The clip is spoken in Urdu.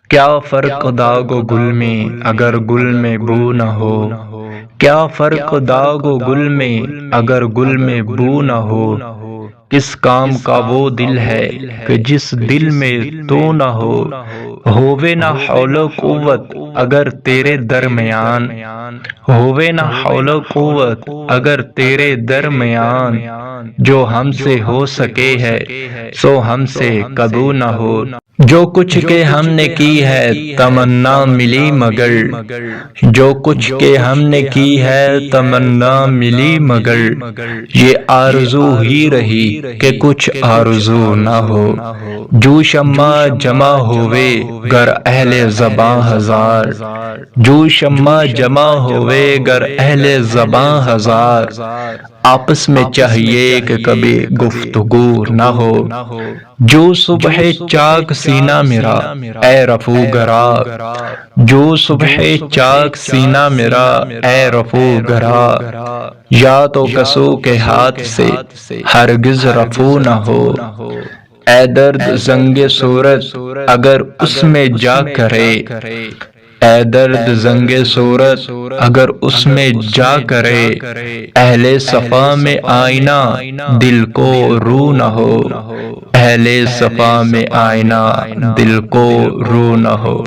کیا فرق داغ و گل میں اگر گل میں بو نہ ہو، کیا فرق داغ و گل میں اگر گل میں بو نہ ہو، کس کام کا وہ دل ہے کہ جس دل میں تو نہ ہو، ہووے نہ حول و قوت اگر تیرے درمیان، ہووے نہ حول و قوت اگر تیرے درمیان، جو ہم سے ہو سکے ہے سو ہم سے کبھی نہ ہو۔ جو کچھ کہ ہم نے کی ہے تمنا ملی مگر، جو کچھ کہ ہم نے کی ہے تمنا ملی مگر، یہ آرزو ہی رہی کہ کچھ آرزو نہ ہو۔ جو شمع جمع ہوئے گر اہل زباں ہزار، جو شمع جمع ہوئے گر اہل زباں ہزار، آپس میں چاہیے کہ کبھی گفتگو نہ ہو۔ جو صبح چاک سینہ میرا اے رفو گرا، جو صبح چاک سینہ میرا اے رفو گرا، یا تو کسو کے ہاتھ سے ہرگز رفو نہ ہو۔ اے درد زنگ صورت اگر اس میں جا کرے، اے درد زنگ صورت اگر اس میں جا کرے، اہل صفا میں آئینہ دل کو رو نہ ہو، اہل صفا میں آئینہ دل کو رو نہ ہو۔